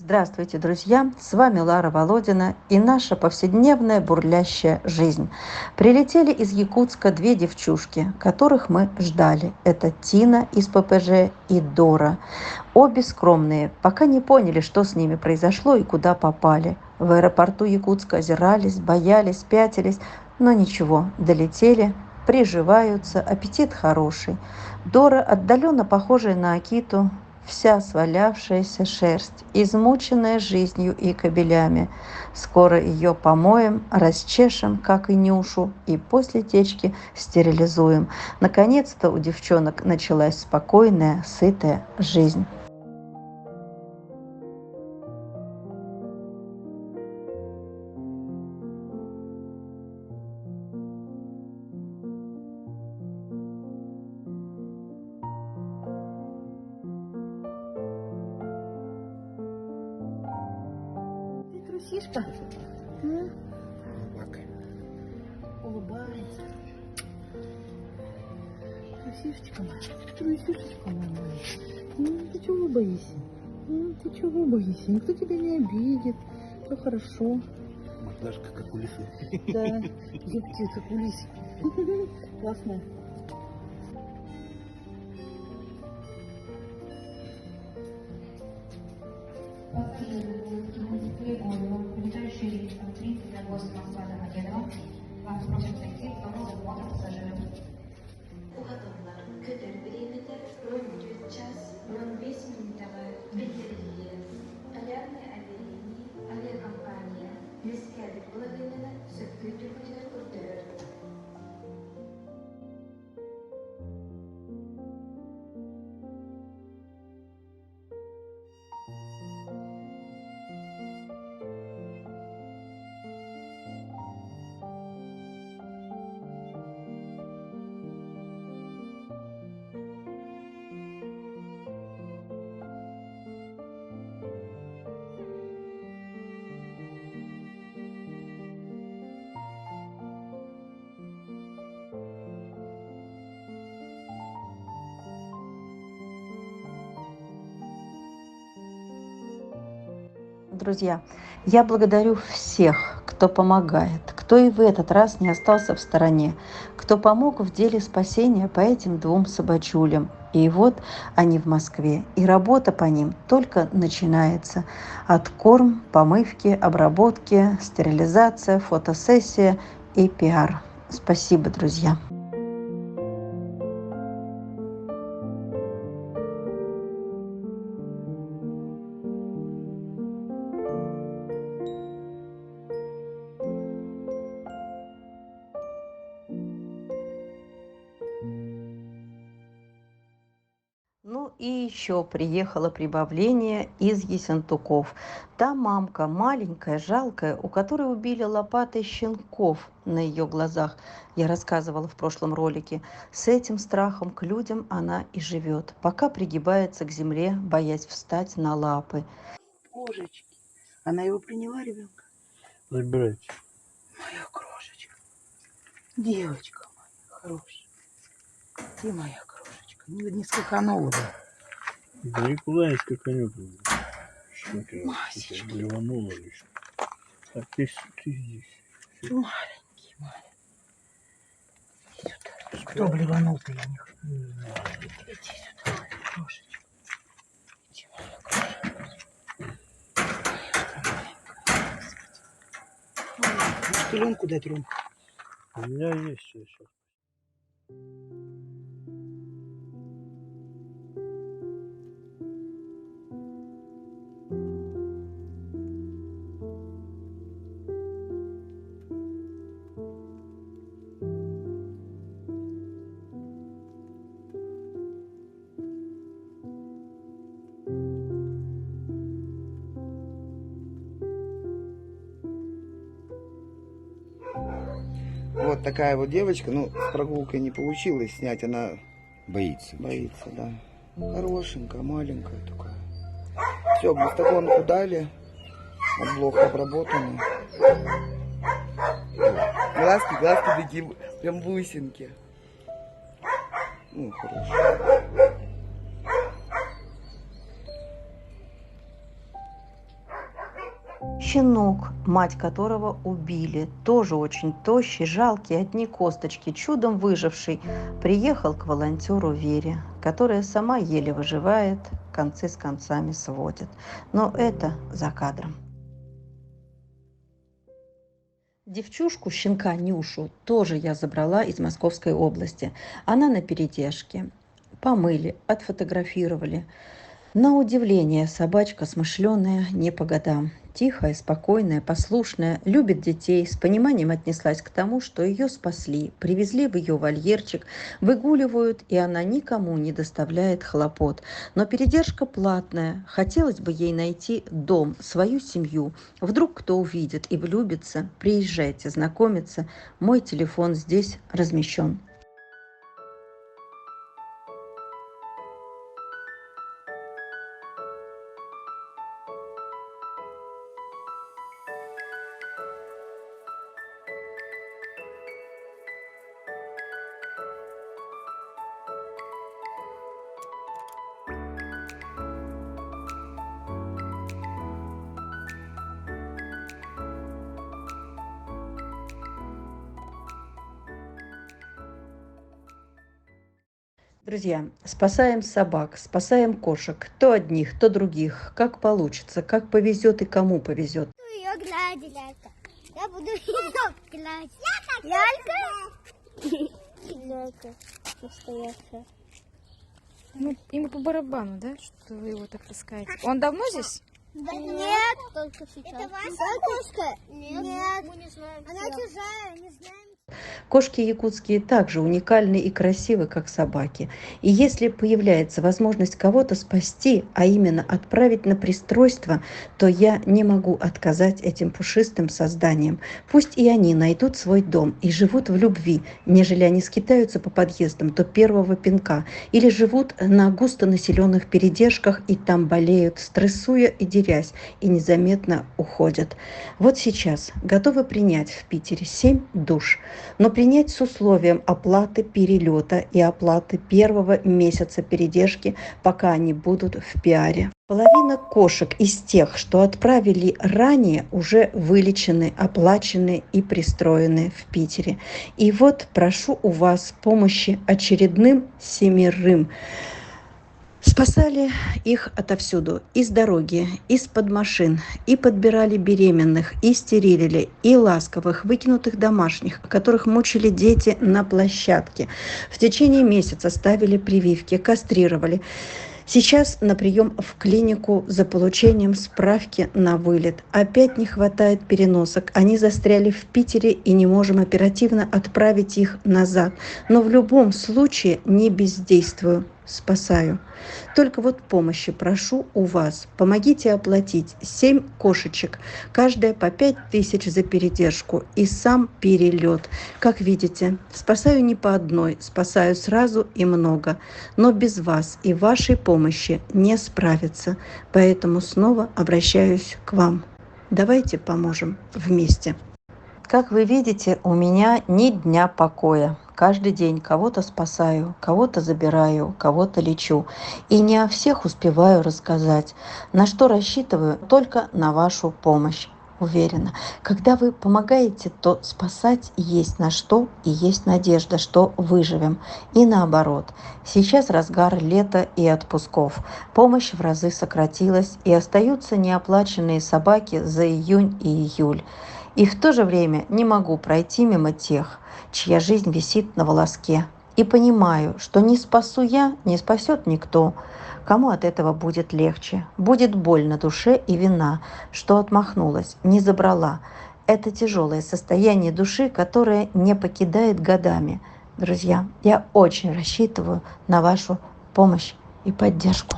Здравствуйте, друзья! С вами Лара Володина и наша повседневная бурлящая жизнь. Прилетели из Якутска две девчушки, которых мы ждали. Это Тина из ППЖ и Дора. Обе скромные, пока не поняли, что с ними произошло и куда попали. В аэропорту Якутска озирались, боялись, пятились, но ничего, долетели, приживаются, аппетит хороший. Дора, отдаленно похожая на Акиту, вся свалявшаяся шерсть, измученная жизнью и кобелями. Скоро ее помоем, расчешем, как и Нюшу, и после течки стерилизуем. Наконец-то у девчонок началась спокойная, сытая жизнь. Ты трусишка? Ну, улыбайся. Трусишечка моя, трусишечка моя. Ты чего боишься? Ты чего боишься? Никто тебя не обидит. Все хорошо. Мордашка как у лисы. Да, зубки как у лисы. Классно. Улетающий рейс Ан-3 для гостя Москва Домодедово. Вас просят зайти в зону захвата пассажиров. Bu adamlar Kötür времени ровно час 05 минутовая bildirildi. Alarmli avialinии aviakompaniya Leskerdek половинина söküğü türküleri kurtarır. Друзья, я благодарю всех, кто помогает, кто и в этот раз не остался в стороне, кто помог в деле спасения по этим двум собачулям. И вот они в Москве, и работа по ним только начинается. Откорм, помывки, обработки, стерилизация, фотосессия и пиар. Спасибо, друзья. Ну и еще приехало прибавление из Ессентуков. Та мамка, маленькая, жалкая, у которой убили лопатой щенков на ее глазах, я рассказывала в прошлом ролике. С этим страхом к людям она и живет, пока пригибается к земле, боясь встать на лапы. Божечки. Она его приняла, ребенка? Забирайте. Моя крошечка. Девочка моя хорошая. Ты моя крошечка. Не скаканула бы. Да никуда не скаканет. Масечка. Блеванула лишь. А ты здесь. Маленький, маленький. Сюда. Кто блеванул-то, я не хочу. Иди сюда, моя крошечка. Иди, моя крошечка. Может, пеленку дать, Ром? У меня есть сейчас. Вот такая вот девочка, ну, с прогулкой не получилось снять, она Боится. боится, да. Хорошенькая, маленькая такая. Все, глюстагонку дали, облог обработанный. Глазки такие, прям бусинки. Ну, хорошо. Щенок, мать которого убили, тоже очень тощий, жалкий, одни косточки, чудом выживший, приехал к волонтеру Вере, которая сама еле выживает, концы с концами сводит. Но это за кадром. Девчушку, щенка Нюшу, тоже я забрала из Московской области. Она на передержке. Помыли, отфотографировали. На удивление, собачка смышленая, не по годам. Тихая, спокойная, послушная, любит детей, с пониманием отнеслась к тому, что ее спасли, привезли в ее вольерчик, выгуливают, и она никому не доставляет хлопот. Но передержка платная, хотелось бы ей найти дом, свою семью. Вдруг кто увидит и влюбится, приезжайте знакомиться, мой телефон здесь размещен. Друзья, спасаем собак, спасаем кошек, то одних, то других, как получится, как повезет и кому повезет. Ее гладить. Я буду ее гладить. Лялька? Лялька настоящая. Ну, ему по барабану, да, что вы его так таскаете? Он давно здесь? Да нет, только сейчас. Это ваша кошка? Нет, мы не знаем. Она чужая, не знаем. Кошки якутские также уникальны и красивы, как собаки. И если появляется возможность кого-то спасти, а именно отправить на пристройство, то я не могу отказать этим пушистым созданиям. Пусть и они найдут свой дом и живут в любви, нежели они скитаются по подъездам до первого пинка или живут на густонаселенных передержках и там болеют, стрессуя и дерясь, и незаметно уходят. Вот сейчас готовы принять в Питере 7 душ, но принять с условием оплаты перелета и оплаты первого месяца передержки, пока они будут в пиаре. Половина кошек из тех, что отправили ранее, уже вылечены, оплачены и пристроены в Питере. И вот прошу у вас помощи очередным 7. Спасали их отовсюду, из дороги, из-под машин, и подбирали беременных, и стерилили, и ласковых, выкинутых домашних, которых мучили дети на площадке. В течение месяца ставили прививки, кастрировали. Сейчас на прием в клинику за получением справки на вылет. Опять не хватает переносок. Они застряли в Питере и не можем оперативно отправить их назад. Но в любом случае не бездействую. Спасаю. Только вот помощи прошу у вас. Помогите оплатить 7 кошечек, каждая по 5000 за передержку и сам перелет. Как видите, спасаю не по одной, спасаю сразу и много. Но без вас и вашей помощи не справиться. Поэтому снова обращаюсь к вам. Давайте поможем вместе. Как вы видите, у меня ни дня покоя. Каждый день кого-то спасаю, кого-то забираю, кого-то лечу. И не о всех успеваю рассказать, на что рассчитываю только на вашу помощь. Уверена, когда вы помогаете, то спасать есть на что и есть надежда, что выживем. И наоборот, сейчас разгар лета и отпусков. Помощь в разы сократилась, и остаются неоплаченные собаки за июнь и июль. И в то же время не могу пройти мимо тех, чья жизнь висит на волоске. И понимаю, что не спасу я, не спасет никто. Кому от этого будет легче? Будет боль на душе и вина, что отмахнулась, не забрала. Это тяжелое состояние души, которое не покидает годами. Друзья, я очень рассчитываю на вашу помощь и поддержку.